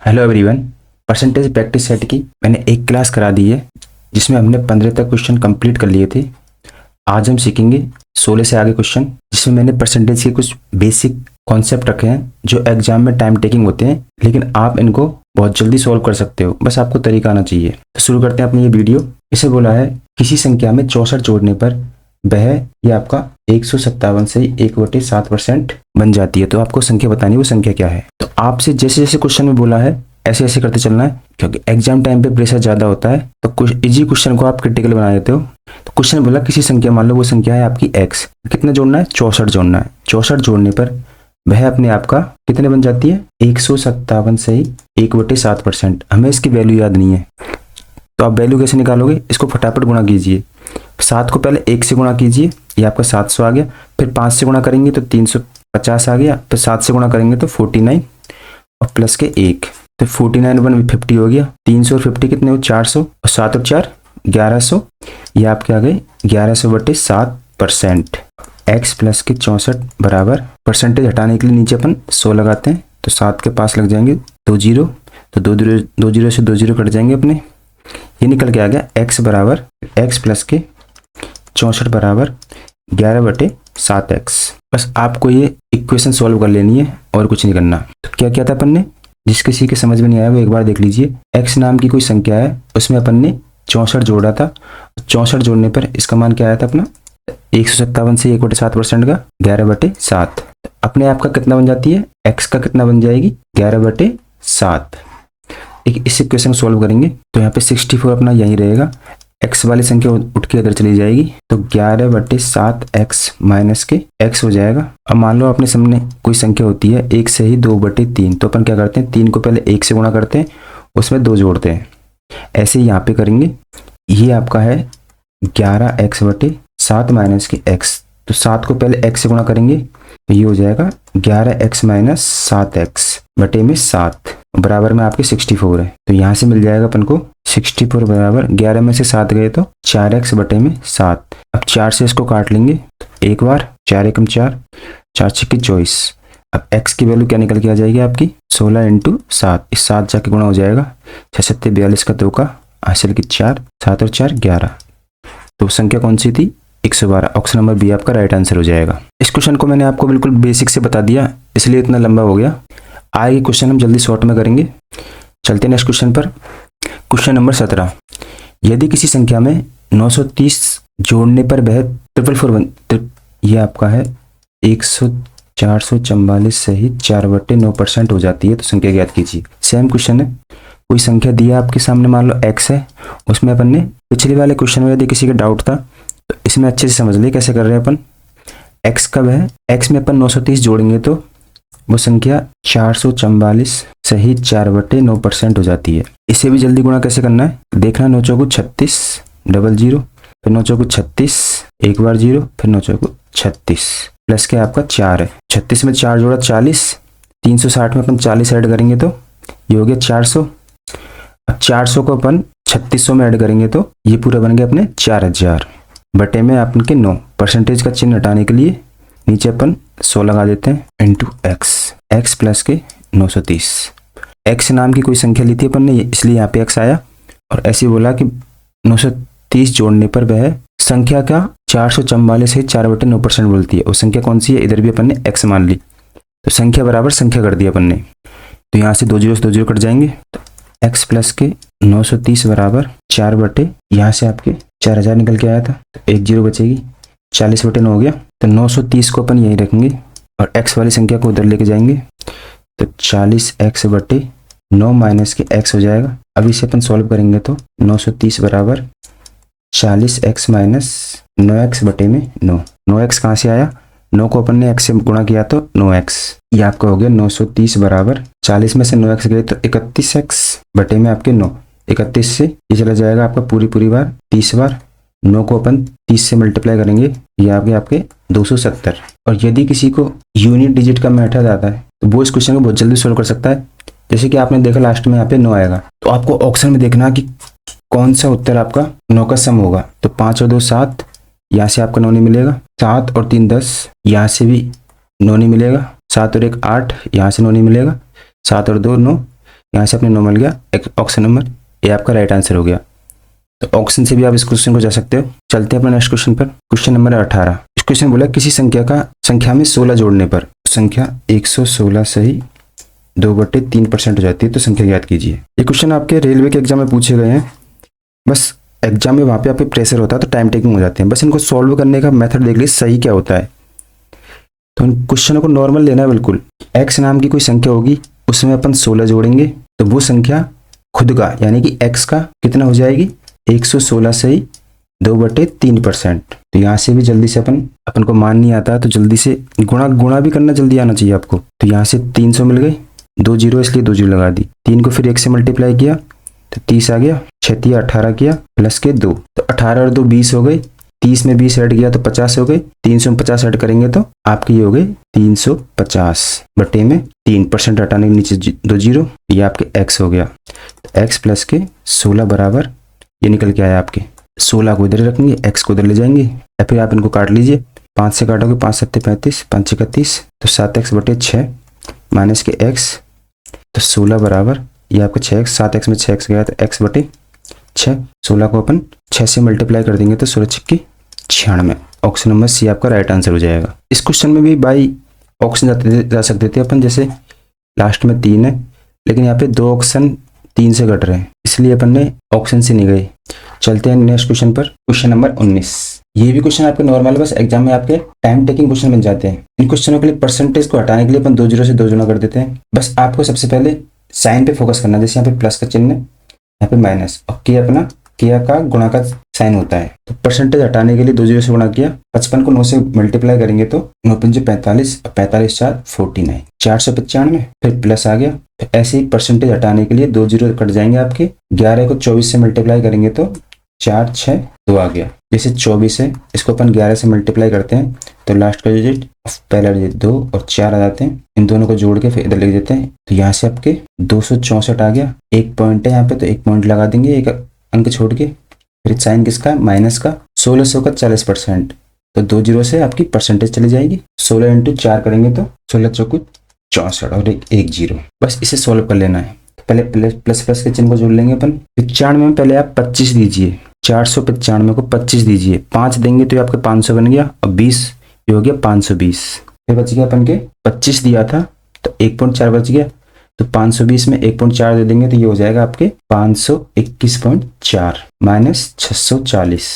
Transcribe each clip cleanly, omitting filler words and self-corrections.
Hello everyone. Percentage practice set की मैंने एक क्लास करा दी है जिसमें हमने 15 तक क्वेश्चन कंप्लीट कर लिए थे। आज हम सीखेंगे 16 से आगे क्वेश्चन, जिसमें मैंने परसेंटेज के कुछ बेसिक कॉन्सेप्ट रखे हैं जो एग्जाम में टाइम टेकिंग होते हैं, लेकिन आप इनको बहुत जल्दी सॉल्व कर सकते हो, बस आपको तरीका आना चाहिए। तो शुरू करते हैं अपनी ये वीडियो। इसे बोला है किसी संख्या में 64 जोड़ने पर वह ये आपका 157 से 1/7% बन जाती है। तो आपको संख्या बतानी है, वो संख्या क्या है। तो आपसे जैसे जैसे क्वेश्चन में बोला है ऐसे ऐसे करते चलना है, क्योंकि एग्जाम टाइम पे प्रेशर ज्यादा होता है तो कुछ इजी क्वेश्चन को आप क्रिटिकल बना देते हो। तो क्वेश्चन बोला किसी संख्या, मान लो वो संख्या है आपकी x, कितने जोड़ना है 64 जोड़ना है। 64 जोड़ने पर वह अपने आप का कितने बन जाती है 157 से 1/7%। हमें इसकी वैल्यू याद नहीं है, तो आप वैल्यू कैसे निकालोगे, इसको फटाफट गुणा कीजिए। 7 को पहले 1 से गुणा कीजिए, ये आपका 700 आ गया। फिर 5 से गुणा करेंगे तो 350 आ गया। फिर 7 से गुणा करेंगे तो 49 और प्लस के 1, तो 49 1 50 हो गया। 300 और 50 कितने हो 400 और 7 और 4 1100। ये आपके आ गए 1100/7%। x प्लस के 64 बराबर, परसेंटेज हटाने के लिए नीचे अपन 100 लगाते हैं, तो 7 के पास लग जाएंगे 2 जीरो, तो 2 जीरो से 2 जीरो कट जाएंगे अपने। ये निकल के आ गया x बराबर x प्लस के 64 बराबर 11/7x। बस आपको ये इक्वेशन सॉल्व कर लेनी है और कुछ नहीं करना। तो क्या किया था अपन ने, जिस किसी के समझ में नहीं आया वो एक बार देख लीजिए। x नाम की कोई संख्या है, उसमें अपन ने 64 जोड़ा था। 64 जोड़ने पर इसका मान क्या आया था अपना 157 से 1/7% का 11/7। अपने आप का कितना बन जाती है, x का कितना बन जाएगी 11/7। इस इक्वेशन को सॉल्व करेंगे तो यहाँ पे 64 अपना यही रहेगा, x वाली संख्या उठ के इधर चली जाएगी, तो 11/7x माइनस के x हो जाएगा। अब मान लो अपने सामने कोई संख्या होती है 1 से ही 2/3, तो अपन क्या करते हैं 3 को पहले 1 से गुणा करते हैं, उसमें 2 जोड़ते हैं। ऐसे ही यहाँ पे करेंगे। ये आपका है 11x/7 माइनस के x, तो 7 को पहले x से गुणा करेंगे तो ये हो जाएगा 11x माइनस 7x/7 बराबर में आपके 64 है। तो यहाँ से मिल जाएगा अपन को 64 बराबर 11 में से 7 गए तो 4x/7। अब 4 से इसको काट लेंगे एक बार, 4 एकम 4, 4 छक्के 24। अब x की वैल्यू क्या निकल के आ जाएगी आपकी 16 × 7, इस 7 जाके गुणा हो जाएगा, 6 7 42 का 2 का हासिल की 4, 7 और 4 11। तो संख्या कौन सी थी 112। ऑप्शन नंबर बी आपका राइट आंसर हो जाएगा। इस क्वेश्चन को मैंने आपको बिल्कुल बेसिक से बता दिया, इसलिए इतना लंबा हो गया। आगे क्वेश्चन हम जल्दी शॉर्ट में करेंगे। चलते हैं नेक्स्ट क्वेश्चन पर। क्वेश्चन नंबर 17, यदि किसी संख्या में 930 जोड़ने पर वह 444 ये आपका है 444 सहित 4/9% हो जाती है, तो संख्या ज्ञात कीजिए। सेम क्वेश्चन है, कोई संख्या दी है आपके सामने, मान लो x है। उसमें अपन ने पिछले वाले क्वेश्चन में यदि किसी का डाउट था तो इसमें अच्छे से समझ लिए कैसे कर रहे हैं अपन। x कब है, x में अपन 930 जोड़ेंगे तो वो संख्या 444 सहित 4/9% हो जाती है। इसे भी जल्दी गुणा कैसे करना है देखना। 9 चौको 36 डबल 0, फिर 9 चौको 36 एक बार 0, फिर 9 चौको 36 प्लस के आपका 4 है। 36 में 4 जोड़ा 40, 360 में अपन 40 ऐड करेंगे तो ये हो गया 400। अब 400 को अपन 3600 में ऐड करेंगे तो ये पूरा बन गया अपने 4000 बटे में अपन के 9। परसेंटेज का चिन्ह हटाने के लिए नीचे अपन 100 लगा देते हैं इंटू x प्लस के 930। x नाम की कोई संख्या ली थी अपन ने, इसलिए यहाँ पे x आया। और ऐसे बोला कि 930 जोड़ने पर वह संख्या का 444 से 4/9% बोलती है। वो संख्या कौन सी है, इधर भी अपन ने x मान ली, तो संख्या बराबर संख्या कर दी अपन ने। तो यहाँ से 2 जीरो से 2 जीरो कट जाएंगे, तो x प्लस के 930 बराबर 4 यहाँ से आपके 4000 निकल के आया था, तो 1 जीरो बचेगी, 40/9 हो गया। तो 930 को अपन यही रखेंगे और x वाली संख्या को उधर लेके जाएंगे, तो 40x/9 माइनस के x हो जाएगा। अब इसे अपन सॉल्व करेंगे तो 930 बराबर 40x माइनस 9x/9। 9x कहाँ से आया, 9 को अपन ने x से गुणा किया तो 9x। ये आपका हो गया 930 बराबर 40 में से 9x गए तो 31x में आपके 9। 31 से ये चला जाएगा आपका पूरी बार 30 बार। 9 को अपन 30 से मल्टीप्लाई करेंगे, ये आपके 270। और यदि किसी को यूनिट डिजिट का मेथड आता है तो वो इस क्वेश्चन को बहुत जल्दी सोल्व कर सकता है। जैसे कि आपने देखा लास्ट में यहाँ पे 9 आएगा, तो आपको ऑप्शन में देखना कि कौन सा उत्तर आपका 9 का सम होगा। तो 5 और 2 7, यहाँ से आपका 9 नहीं मिलेगा। 7 और 3 10, यहाँ से भी 9 नहीं मिलेगा। 7 और 1 8, यहाँ से 9 नहीं मिलेगा। 7 और 2 9, यहाँ से अपने नॉर्मल गया, ऑप्शन नंबर ए आपका राइट आंसर हो गया। तो ऑप्शन से भी आप इस क्वेश्चन को जा सकते हो। चलते हैं अपने नेक्स्ट क्वेश्चन पर। Question number 18। इस क्वेश्चन बोला किसी संख्या में 16 जोड़ने पर संख्या 116 से ही 2/3% हो जाती है, तो संख्या ज्ञात कीजिए। ये क्वेश्चन आपके रेलवे के एग्जाम में पूछे गए हैं। बस एग्जाम में वहाँ पे आपके प्रेशर होता है तो टाइम टेकिंग हो जाते हैं। बस इनको सॉल्व करने का मेथड देख लीजिए सही क्या होता है। तो इन क्वेश्चनों को नॉर्मल लेना है बिल्कुल। एक्स नाम की कोई संख्या होगी, उसमें अपन 16 जोड़ेंगे तो वो संख्या खुद का यानी कि एक्स का कितना हो जाएगी, 116 से ही 2/3%। तो यहाँ से भी जल्दी से अपन को मान नहीं आता तो जल्दी से गुणा भी करना जल्दी आना चाहिए आपको। तो यहाँ से 300 मिल गई, 2 जीरो इसलिए 2 जीरो लगा दी। 3 को फिर 1 से मल्टीप्लाई किया तो 30 आ गया, 6 18 किया प्लस के 2, तो 18 और 2 20 हो गई। 30 में 20 ऐड किया तो 50 हो गई। 300 में 50 ऐड करेंगे तो आपकी ये हो गई 350 बटे में 3% हटाने के नीचे 2 जीरो, ये आपके x हो गया। तो x प्लस के 16 बराबर ये निकल के आया आपके 16 को इधर रखेंगे, x को इधर ले जाएंगे या फिर आप इनको काट लीजिए। 5 से काटोगे 5 7 35, 5 31 तो 7x बटे 6 माइनस के x, तो 16 बराबर ये आपका 6x, 7x में 6x गया तो x बटे 6। 16 को अपन 6 से मल्टीप्लाई कर देंगे तो 16 6 96। ऑप्शन नंबर सी आपका राइट आंसर हो जाएगा। इस क्वेश्चन में भी बाई ऑप्शन जा सकते थे अपन, जैसे लास्ट में 3 है लेकिन यहाँ पे 2 ऑप्शन 3 से घट रहे हैं इसलिए अपन ने ऑप्शन से नहीं गए। चलते हैं नेक्स्ट क्वेश्चन पर। Question number 19। ये भी क्वेश्चन आपके नॉर्मल बस एग्जाम में आपके टाइम टेकिंग क्वेश्चन बन जाते हैं। इन क्वेश्चनों के लिए परसेंटेज को हटाने के लिए अपन 2 जीरो से 2 गुना कर देते हैं। बस आपको सबसे पहले साइन पे फोकस करना है, जैसे यहाँ पे प्लस का चिन्ह है, यहाँ पे माइनस और के अपना किया का गुणा का साइन होता है। तो परसेंटेज हटाने के लिए 2 जीरो से गुणा किया। 55 को 9 से मल्टीप्लाई करेंगे तो 9 पंजे 45 और 45 4 49, 495 फिर प्लस आ गया। फिर ऐसे ही परसेंटेज हटाने के लिए 2 जीरो कट जाएंगे आपके। 11 को 24 से मल्टीप्लाई करेंगे तो 4 6 2 आ गया। जैसे 24 है इसको अपन 11 से मल्टीप्लाई करते हैं तो लास्ट का डिजिट पहला डिजिट 2 और 4 आ जाते हैं। इन दोनों को जोड़ के फिर इधर लिख देते हैं तो यहाँ से आपके 264 आ गया। एक पॉइंट है यहाँ पे तो एक पॉइंट लगा देंगे, एक अंक छोड़ के। फिर साइन किसका, माइनस का। 1600 का 40%, तो 2 जीरो से आपकी परसेंटेज चली जाएगी। 16 इंटू 4 करेंगे तो 16 चौको 64 और एक जीरो। बस इसे सोल्व कर लेना है। पहले प्लस प्लस के चिन्ह को जोड़ लेंगे अपन। 95 में पहले आप 25 दीजिए, 495 को 25 दीजिए, 5 देंगे तो ये आपके 500 बन गया और 20 ये हो गया 520। फिर बच गया अपन के 25 दिया था तो 1.4 बच गया, तो 520 में 1.4 दे देंगे तो ये हो जाएगा आपके 521.4 माइनस 640।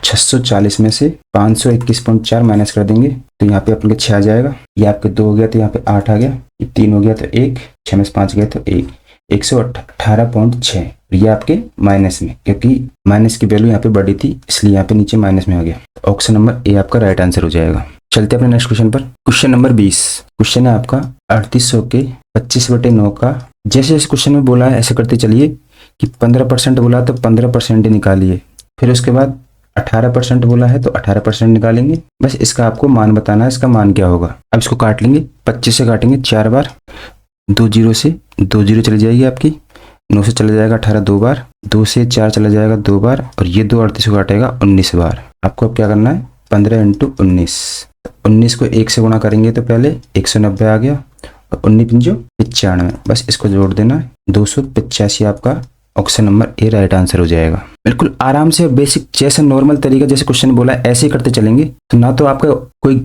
640 में से 521.4 माइनस कर देंगे तो यहाँ पे अपन के 6 आ जाएगा। ये आपके 2 हो गया तो यहाँ पे 8 आ गया, ये 3 हो गया तो 1, 6 में से 5 गया तो 1, 118.6। ये आपके माइनस में, क्योंकि माइनस की वैल्यू यहाँ पे बड़ी थी इसलिए यहाँ पे नीचे माइनस में आ गया। ऑप्शन नंबर ए आपका राइट आंसर हो जाएगा। चलते हैं अपने नेक्स्ट क्वेश्चन पर। Question number 20। क्वेश्चन है आपका 3800 के 25/9 का। जैसे इस क्वेश्चन में बोला है ऐसे करते चलिए कि 15% बोला तो 15% ही निकालिए, फिर उसके बाद 18% बोला है तो 18% निकालेंगे। बस इसका आपको मान बताना है, इसका मान क्या होगा। अब इसको काट लेंगे, 25 से काटेंगे 4 बार, 2 जीरो से 2 जीरो चली जाएगी आपकी, 9 से चला जाएगा 18 2 बार, 2 से 4 चला जाएगा 2 बार और ये 2 38 को काटेगा 19 बार। आपको अब क्या करना है, 15 इंटू 19। 19 को 1 से गुणा करेंगे तो पहले 190 आ गया और 19 पंजो 95। बस इसको जोड़ देना है 285। आपका option number A right answer हो जाएगा। बिल्कुल आराम से बेसिक जैसे नॉर्मल तरीका जैसे क्वेश्चन बोला है ऐसे ही करते चलेंगे तो ना तो आपका कोई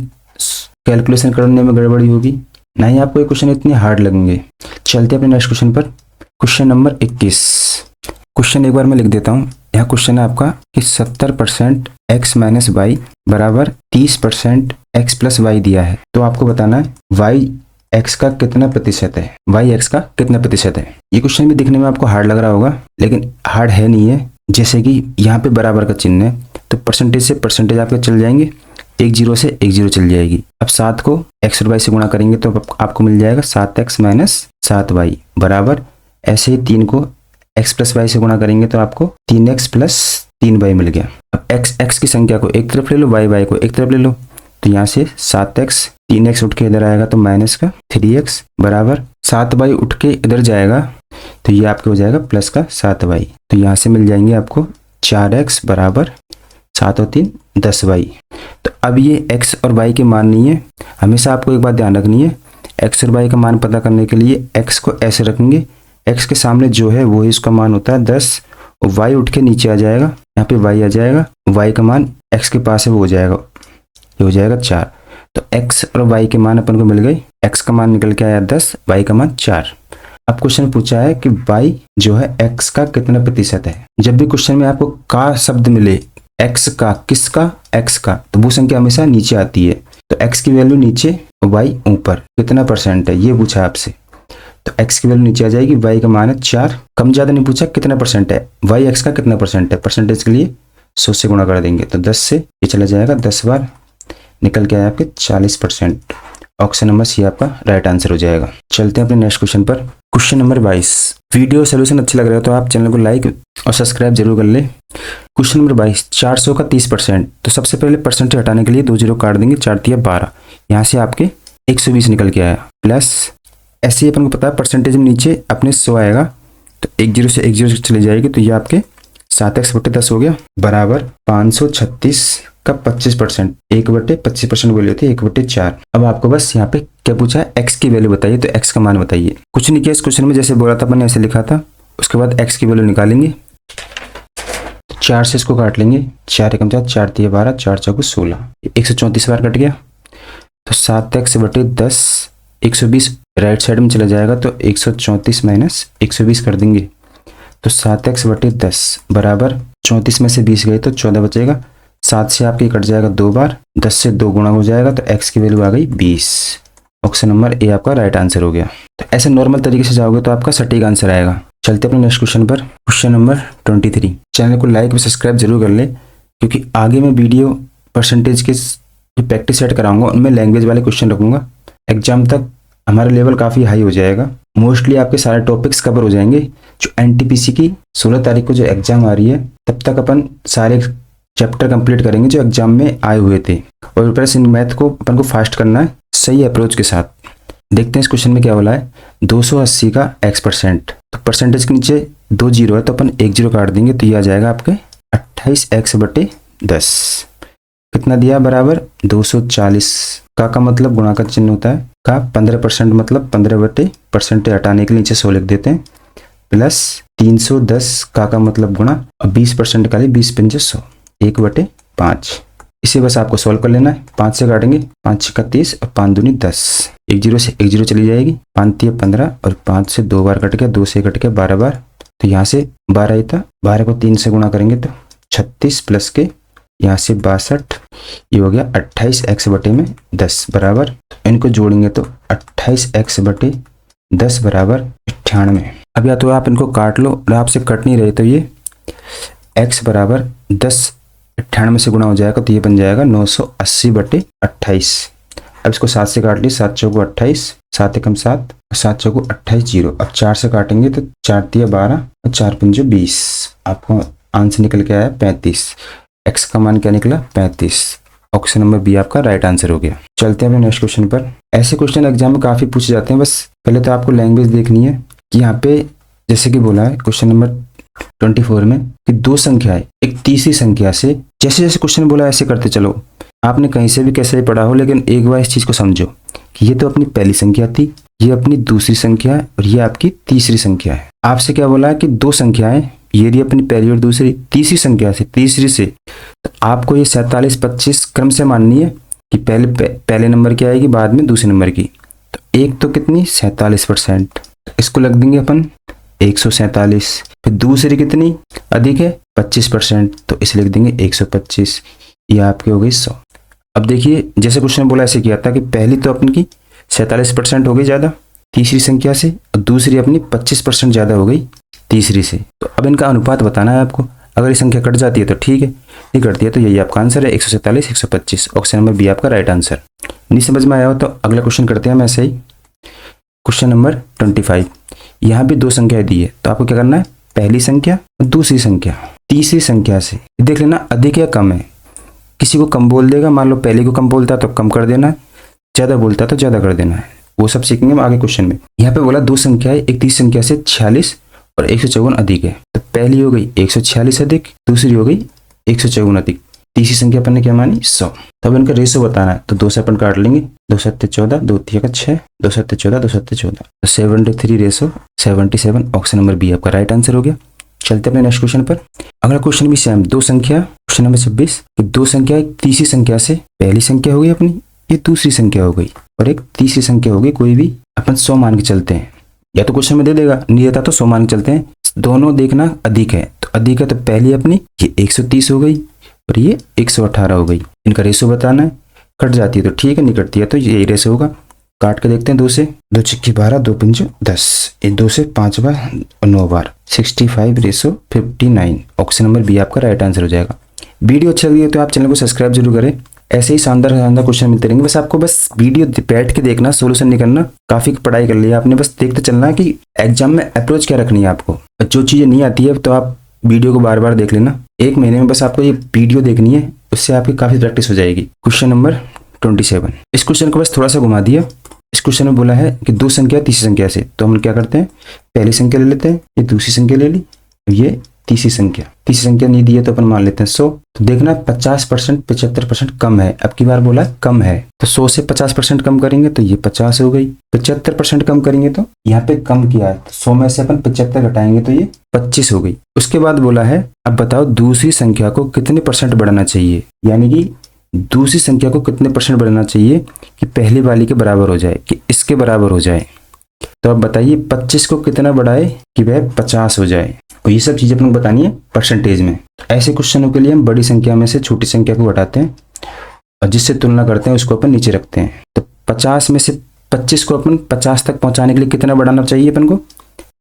कैलकुलेशन करने में गड़बड़ी होगी ना ही आपको ये क्वेश्चन इतने हार्ड लगेंगे। चलते अपने नेक्स्ट क्वेश्चन पर। Question number 21। क्वेश्चन एक बार मैं लिख देता हूँ। यहाँ क्वेश्चन है आपका कि 70% x माइनस वाई बराबर 30% x प्लस वाई दिया है, तो आपको बताना है y x का कितना प्रतिशत है, y x का कितना प्रतिशत है। ये क्वेश्चन भी दिखने में आपको हार्ड लग रहा होगा लेकिन हार्ड है नहीं है। जैसे कि यहाँ पे बराबर का चिन्ह है तो परसेंटेज से परसेंटेज आपके चल जाएंगे, 1 जीरो से 1 जीरो चल जाएगी। अब 7 को x और y से गुणा करेंगे तो आपको मिल जाएगा 7x माइनस 7y बराबर, ऐसे ही 3 को x प्लस वाई से गुणा करेंगे तो आपको 3x प्लस 3y मिल गया। अब x की संख्या को एक तरफ ले लो, y को एक तरफ ले लो, तो यहाँ से 7x 3x उठ के इधर आएगा तो माइनस का 3x बराबर 7y उठ के इधर जाएगा तो ये आपके हो जाएगा प्लस का 7y। तो यहाँ से मिल जाएंगे आपको 4x बराबर 7 और 3 10y। तो अब ये x और y के मान नहीं है, हमेशा आपको एक बात ध्यान रखनी है, x और y का मान पता करने के लिए x को ऐसे रखेंगे, x के सामने जो है वो ही उसका मान होता है 10 और y उठ के नीचे आ जाएगा, यहाँ पे y आ जाएगा, y का मान x के पास है वो हो जाएगा, ये हो जाएगा 4। तो x और y के मान अपन को मिल गई, x का मान निकल के आया 10, y का मान 4। अब क्वेश्चन पूछा है कि y जो है x का कितना प्रतिशत है। जब भी क्वेश्चन में आपको का शब्द मिले, x का, किसका, x का, तो वो संख्या हमेशा नीचे आती है। तो x की वैल्यू नीचे और y ऊपर, कितना परसेंट है ये पूछा आपसे, तो x की वैल्यू नीचे आ जाएगी, y का मान है 4। कम ज्यादा नहीं पूछा, कितना परसेंट है, y x का कितना परसेंट है, परसेंटेज के लिए 100 से गुणा कर देंगे, तो 10 से ये चला जाएगा, 10 बार निकल के आया आपके 40%। ऑप्शन नंबर सी आपका राइट आंसर हो जाएगा। चलते हैं अपने नेक्स्ट क्वेश्चन पर। Question number 22। वीडियो सोल्यूशन अच्छा लग रहा है तो आप चैनल को लाइक और सब्सक्राइब जरूर कर ले। क्वेश्चन नंबर 22, 400 का 30%। तो सबसे पहले परसेंटेज हटाने के लिए 2 जीरो काट देंगे, 4 तिया 12, यहाँ से आपके 120 निकल के आया, प्लस ऐसे ही अपन को पता है परसेंटेज में नीचे अपने 100 आएगा, तो 1 जीरो से 1 जीरो चली जाएगी, तो ये आपके 7x/10 हो गया, बराबर 536 का 25%, 1/25% वैल्यू होती है 1/4। अब आपको बस यहाँ पे क्या पूछा है, x की वैल्यू बताइए, तो x का मान बताइए। कुछ नहीं किया इस क्वेश्चन में, जैसे बोला था अपन ने ऐसे लिखा था, उसके बाद x की वैल्यू निकालेंगे, 4 से इसको काट लेंगे, 4 एकम 4, 4 तिया 12, 4 चौको 16, 134 बार कट गया, तो 7x/10, 120 राइट साइड में चला जाएगा, तो 134 माइनस 120 कर देंगे, तो 7x/10 बराबर 34 में से 20 गए तो 14 बचेगा, 7 से आपके कट जाएगा 2 बार, 10 से 2 गुणा हो जाएगा, तो x की वैल्यू आ गई 20। ऑप्शन नंबर ए आपका राइट आंसर हो गया। तो ऐसे नॉर्मल तरीके से जाओगे तो आपका सटीक आंसर आएगा। चलते अपने नेक्स्ट क्वेश्चन पर। Question number 23। चैनल को लाइक और सब्सक्राइब जरूर कर ले, क्योंकि आगे मैं वीडियो परसेंटेज के जो प्रैक्टिस सेट कराऊंगा उनमें लैंग्वेज वाले क्वेश्चन रखूंगा। एग्जाम तक हमारा लेवल काफ़ी हाई हो जाएगा, मोस्टली आपके सारे टॉपिक्स कवर हो जाएंगे। जो एनटीपीसी की 16 तारीख को जो एग्जाम आ रही है, तब तक अपन सारे चैप्टर कंप्लीट करेंगे जो एग्जाम में आए हुए थे, और प्लस इन मैथ को अपन को फास्ट करना है सही अप्रोच के साथ। देखते हैं इस क्वेश्चन में क्या बोला है, 280 का x%। तो परसेंटेज के नीचे 2 जीरो है, तो अपन 1 जीरो काट देंगे, तो ये आ जाएगा आपके 28x/10। कितना दिया, बराबर 240। का मतलब गुणा का चिन्ह होता है, का 15% मतलब 15/% हटाने के लिए नीचे 100 लिख देते हैं, प्लस 310 का मतलब गुणा, और 20% का लिए 20 पंजे 100, 1/5। इसे बस आपको सॉल्व कर लेना है। 5 से काटेंगे, 5 6 30 और 5 दूनी 10, 1 जीरो से 1 जीरो चली जाएगी, 5 तिया 15 और 5 से 2 बार कट गया, 2 से कट गया 12 बार, तो यहाँ से 12 ही था, 12 को 3 से गुणा करेंगे तो 36 प्लस के यहाँ से 62, ये हो गया 28x/10 बराबर, इनको जोड़ेंगे तो 28x/10 बराबर 98। अब या तो आप इनको काट लो, और आपसे कट नहीं रहे तो ये x बराबर 10 98 से गुणा हो जाएगा, तो ये बन जाएगा 980/28। अब इसको 7 से काट ली, 7 चौको 28, 7 एकम 7, 7 चौको 28 जीरो। अब 4 से काटेंगे तो 4 तिया 12 और 4 पंजो 20। आपको आंसर निकल के आया 35। x का मान क्या निकला, 35। ऑप्शन नंबर बी आपका राइट आंसर हो गया। चलते हैं अपने नेक्स्ट क्वेश्चन पर। ऐसे क्वेश्चन एग्जाम में काफी पूछे जाते हैं, बस पहले तो आपको लैंग्वेज देखनी है कि यहाँ पे जैसे कि बोला है क्वेश्चन नंबर 24 में कि 2 संख्याएं एक तीसरी संख्या से, जैसे जैसे क्वेश्चन बोला ऐसे करते चलो। आपने कहीं से भी कैसे भी पढ़ा हो, लेकिन एक बार इस चीज को समझो कि ये तो अपनी पहली संख्या थी, ये अपनी दूसरी संख्या है, और ये आपकी तीसरी संख्या है। आपसे क्या बोला है कि 2 संख्याएं, ये रही अपनी पहली और दूसरी, तीसरी संख्या से, तीसरी से, तो आपको ये 47 25 क्रम से माननी है कि पहले नंबर की आएगी, बाद में दूसरे नंबर की। तो एक तो कितनी 47%, इसको लग देंगे अपन 147। फिर दूसरी कितनी अधिक है 25%, तो इसे लिख देंगे 125। ये आपकी हो गई 100। अब देखिए जैसे क्वेश्चन बोला ऐसे किया था कि पहली तो अपनी की 47% हो गई ज़्यादा तीसरी संख्या से, और दूसरी अपनी 25% ज़्यादा हो गई तीसरी से। तो अब इनका अनुपात बताना है आपको। अगर ये संख्या कट जाती है तो ठीक है, नहीं कटती है तो यही आपका आंसर है 147 125। ऑप्शन नंबर बी आपका राइट आंसर। नहीं समझ में आया हो तो अगला क्वेश्चन करते हैं हम ऐसे ही। Question number 25। यहाँ भी 2 संख्याएं दी है, तो आपको क्या करना है, पहली संख्या और दूसरी संख्या तीसरी संख्या से देख लेना अधिक या कम है। किसी को कम बोल देगा, मान लो पहले को कम बोलता है तो कम कर देना है, ज़्यादा बोलता है तो ज़्यादा कर देना है, वो सब सीखेंगे हम आगे क्वेश्चन में। यहाँ पे बोला 2 संख्याएं एक तीसरी संख्या से 46 और 154 अधिक है, तो पहली हो गई 146 अधिक, दूसरी हो गई 154 अधिक। तीसरी संख्या अपन ने क्या मानी 100। तब इनका रेशो बताना है तो 2 से अपन काट लेंगे, 2 7 14, 2 3 6, 2 7 14, 2 7 14, तो 73 रेशो 77। ऑप्शन नंबर बी आपका राइट आंसर हो गया। चलते अपने नेक्स्ट क्वेश्चन पर। अगला क्वेश्चन भी सेम, दो संख्या, क्वेश्चन नंबर 26, दो संख्या एक तीसरी संख्या से, पहली संख्या हो गई अपनी, ये दूसरी संख्या हो गई और एक तीसरी संख्या हो गई, कोई भी अपन 100 मान के चलते हैं, या तो क्वेश्चन में दे देगा, नहीं देता तो 100 मान के चलते हैं। दोनों देखना अधिक है, तो अधिक है तो पहली अपनी ये 130 हो गई और ये 118 हो गई। इनका रेशो बताना है, कट जाती है तो ठीक है, नहीं कटती है तो यही रेशो होगा। काट के देखते हैं, 2 से 2 छिक्की 12, 2 पंजे 10, ये 2 से 5 बार और 9 बार, 65 रेशो 59। ऑप्शन नंबर बी आपका राइट आंसर हो जाएगा। वीडियो अच्छा लगी है तो आप चैनल को सब्सक्राइब जरूर करें, ऐसे ही शानदार शानदार क्वेश्चन मिलते रहेंगे। बस आपको बस वीडियो बैठ के देखना, सोल्यूशन नहीं करना। काफी पढ़ाई कर लिया आपने, बस देखते चलना कि एग्जाम में अप्रोच क्या रखनी है आपको। जो चीजें नहीं आती है तो आप वीडियो को बार बार देख लेना, 1 महीने में बस आपको ये वीडियो देखनी है, उससे आपकी काफी प्रैक्टिस हो जाएगी। क्वेश्चन नंबर 27, इस क्वेश्चन को बस थोड़ा सा घुमा दिया। इस क्वेश्चन में बोला है कि दो संख्या तीसरी संख्या से, तो हम क्या करते हैं, पहली संख्या ले लेते हैं, ये दूसरी संख्या ले ली, ये तीसरी संख्या नहीं दी है तो अपन मान लेते हैं 100। तो देखना 50% 75% कम है, अब की बार बोला कम है, तो 100 से 50% कम करेंगे तो ये 50 हो गई। 75% कम करेंगे तो यहाँ पे कम किया है, तो 100 में से अपन 75 घटाएंगे तो ये 25 हो गई। उसके बाद बोला है अब बताओ दूसरी संख्या को कितने % बढ़ाना चाहिए, यानी कि दूसरी संख्या को कितने % बढ़ाना चाहिए कि पहली वाली के बराबर हो जाए, कि इसके बराबर हो जाए। तो अब बताइए 25 को कितना बढ़ाए कि वह 50 हो जाए, और ये सब चीजें अपन को बतानी है परसेंटेज में। ऐसे क्वेश्चनों के लिए हम बड़ी संख्या में से छोटी संख्या को घटाते हैं और जिससे तुलना करते हैं उसको अपन नीचे रखते हैं। तो 50 में से 25 को अपन 50 तक पहुंचाने के लिए कितना बढ़ाना चाहिए अपन को,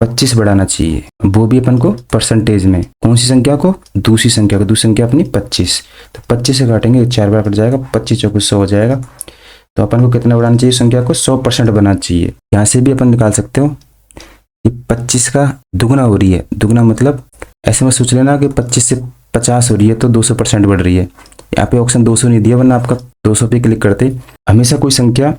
25 बढ़ाना चाहिए, वो भी अपन को परसेंटेज में। कौन सी संख्या को, दूसरी संख्या को, दूसरी संख्या अपनी 25, तो 25 से काटेंगे 4 बार कट जाएगा, 25 चौके 100 हो जाएगा। तो अपन को कितना बढ़ाना चाहिए, संख्या को 100% बनाना चाहिए। यहाँ से भी अपन निकाल सकते हो कि 25 का दुगना हो रही है, दुगना मतलब ऐसे में सोच लेना कि 25 से 50 हो रही है तो 200% बढ़ रही है। यहाँ पे ऑप्शन 200 नहीं दिया, वरना आपका 200 पे क्लिक करते। हमेशा कोई संख्या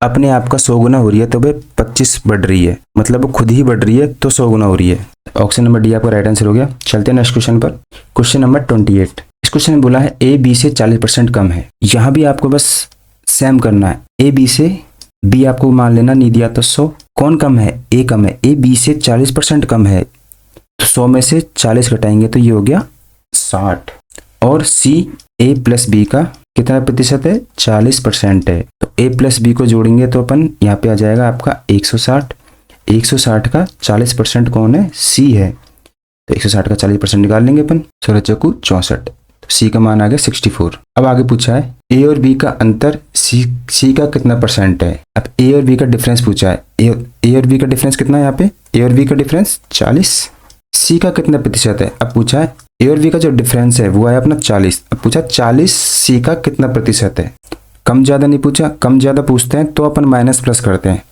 अपने आप का 100 गुना हो रही है तो वह 25 बढ़ रही है, मतलब वो खुद ही बढ़ रही है तो 100 गुना हो रही है। ऑप्शन नंबर डी आपका राइट आंसर हो गया। चलते हैं नेक्स्ट क्वेश्चन पर। क्वेश्चन नंबर 28, इस क्वेश्चन में बोला है ए बी से 40% कम है। यहाँ भी आपको बस सेम करना है, ए बी से बी आपको मान लेना, नहीं दिया तो 100। कौन कम है, ए कम है, ए बी से 40% कम है, तो 100 में से 40 घटाएंगे तो ये हो गया 60। और सी ए प्लस बी का कितना प्रतिशत है, 40% है, तो ए प्लस बी को जोड़ेंगे तो अपन यहाँ पे आ जाएगा आपका 160। 160 का 40% कौन है, सी है, तो 160 का 40% निकाल लेंगे अपन, 16 चौकू 64, सी का मान आ गया 64। अब आगे पूछा है ए और बी का अंतर सी का कितना % है। अब ए और बी का डिफरेंस पूछा है, ए और बी का डिफरेंस कितना है, यहाँ पे ए और बी का डिफरेंस 40। सी का कितना प्रतिशत है, अब पूछा है ए और बी का जो डिफरेंस है वो है अपना 40। अब पूछा 40 सी का कितना प्रतिशत है। कम ज्यादा नहीं पूछा, कम ज्यादा पूछते हैं तो अपन माइनस प्लस करते हैं।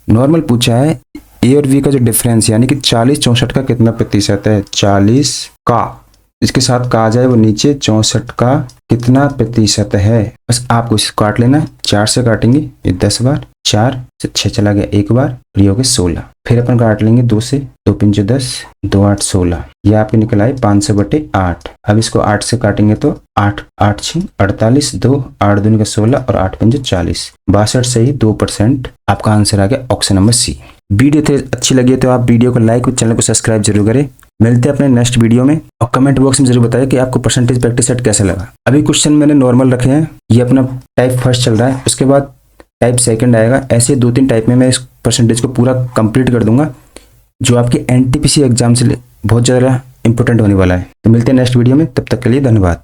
नॉर्मल पूछा है ए और बी का जो डिफरेंस यानी कि 40 64 का कितना प्रतिशत है, 40 का इसके साथ कहा जाए वो नीचे 64 का कितना प्रतिशत है। बस आपको इसे काट लेना है, 4 से काटेंगे ये 10 बार, 4 से 6 चला गया 1 बार, और ये हो गया 16। फिर अपन काट लेंगे 2 से, 2 पंजे 10, 2 8 16, ये आपके निकल आए 500/8। अब इसको 8 से काटेंगे तो 8 8 6 48, 2 8 दूनी का 16 और 8 पंजे 40, 62 से ही 2%। आपका आंसर आ गया ऑप्शन नंबर सी। वीडियो अच्छी लगी है तो आप वीडियो को लाइक और चैनल को सब्सक्राइब जरूर करें। मिलते हैं अपने नेक्स्ट वीडियो में, और कमेंट बॉक्स में जरूर बताइए कि आपको परसेंटेज प्रैक्टिस सेट कैसा लगा। अभी क्वेश्चन मैंने नॉर्मल रखे हैं, ये अपना टाइप फर्स्ट चल रहा है, उसके बाद टाइप सेकंड आएगा। ऐसे 2-3 टाइप में मैं इस परसेंटेज को पूरा कंप्लीट कर दूंगा, जो आपके एनटीपीसी एग्जाम से बहुत ज़्यादा इंपॉर्टेंट होने वाला है। तो मिलते हैं नेक्स्ट वीडियो में, तब तक के लिए धन्यवाद।